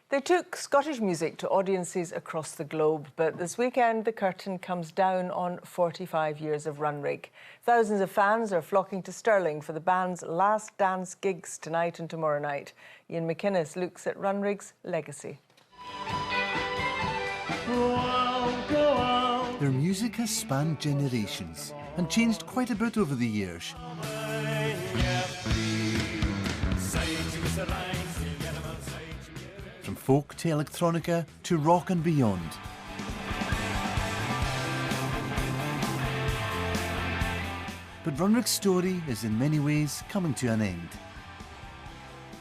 They took Scottish music to audiences across the globe, but this weekend the curtain comes down on 45 years of Runrig. Thousands of fans are flocking to Stirling for the band's Last Dance gigs tonight and tomorrow night. Ian McInnes looks at Runrig's legacy. Their music has spanned generations and changed quite a bit over the years. From folk to electronica to rock and beyond. But Runrig's story is in many ways coming to an end.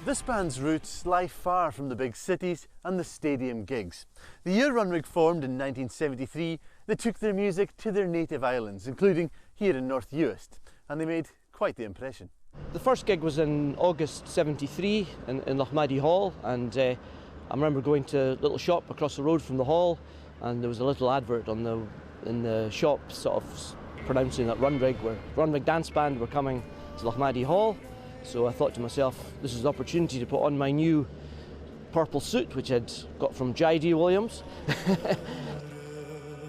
This band's roots lie far from the big cities and the stadium gigs. The year Runrig formed in 1973, they took their music to their native islands, including here in North Uist, and they made quite the impression. The first gig was in August '73 in Lochmaddy Hall, and I remember going to a little shop across the road from the hall, and there was a little advert in the shop sort of pronouncing that Runrig Dance Band were coming to Lochmaddy Hall. So I thought to myself, this is the opportunity to put on my new purple suit, which I'd got from J.D. Williams.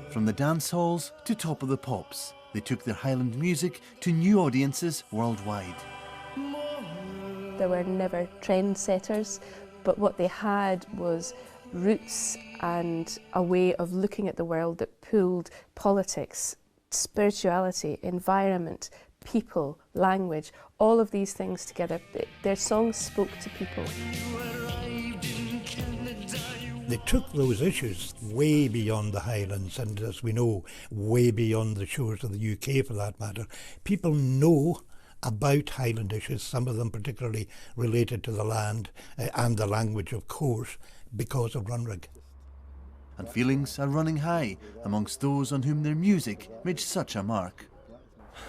From the dance halls to Top of the Pops, they took their Highland music to new audiences worldwide. They were never trendsetters, but what they had was roots and a way of looking at the world that pulled politics, spirituality, environment, people, language, all of these things together. Their songs spoke to people. They took those issues way beyond the Highlands and, as we know, way beyond the shores of the UK for that matter. People know about Highland issues, some of them particularly related to the land and the language, of course, because of Runrig. And feelings are running high amongst those on whom their music made such a mark.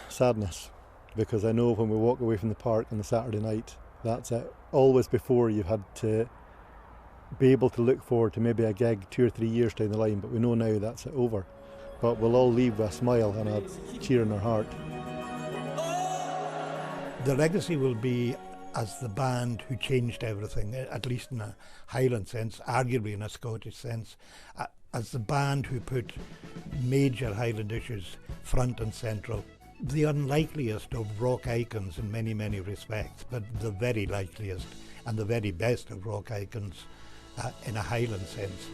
Sadness, because I know when we walk away from the park on the Saturday night, that's it. Always before you've had to be able to look forward to maybe a gig 2 or 3 years down the line, but we know now that's it over. But we'll all leave with a smile and a cheer in our heart. The legacy will be as the band who changed everything, at least in a Highland sense, arguably in a Scottish sense, as the band who put major Highland issues front and central. The unlikeliest of rock icons in many, many respects, but the very likeliest and the very best of rock icons in a Highland sense.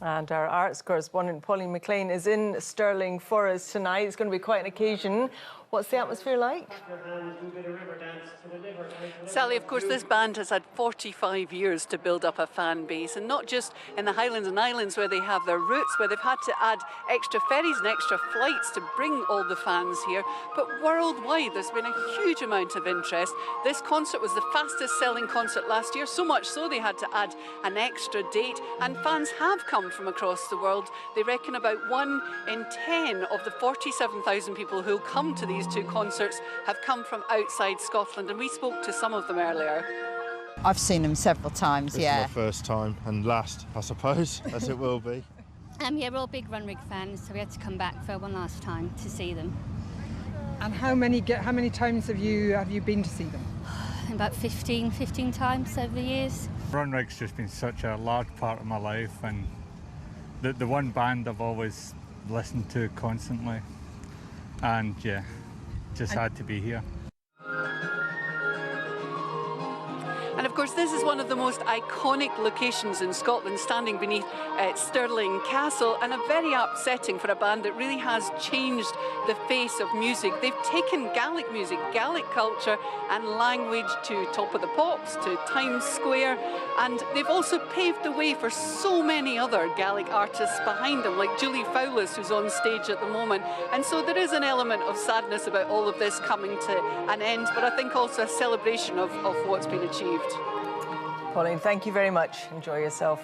And our arts correspondent Pauline McLean is in Stirling for us tonight. It's going to be quite an occasion. What's the atmosphere like? Sally, of course, this band has had 45 years to build up a fan base, and not just in the Highlands and Islands where they have their roots, where they've had to add extra ferries and extra flights to bring all the fans here, but worldwide there's been a huge amount of interest. This concert was the fastest selling concert last year, so much so they had to add an extra date, and fans have come from across the world. They reckon about 1 in 10 of the 47,000 people who'll come to these two concerts have come from outside Scotland, and we spoke to some of them earlier. I've seen them several times, yeah. This is my first time and last, I suppose, as it will be. Yeah, we're all big Runrig fans, so we had to come back for one last time to see them. And how many times have you been to see them? About 15 times over the years. Runrig's just been such a large part of my life, and the one band I've always listened to constantly, and yeah, just had to be here. And of course, this is one of the most iconic locations in Scotland, standing beneath Stirling Castle, and a very apt setting for a band that really has changed the face of music. They've taken Gaelic music, Gaelic culture and language to Top of the Pops, to Times Square, and they've also paved the way for so many other Gaelic artists behind them, like Julie Fowlis, who's on stage at the moment. And so there is an element of sadness about all of this coming to an end, but I think also a celebration of what's been achieved. Pauline, thank you very much. Enjoy yourself.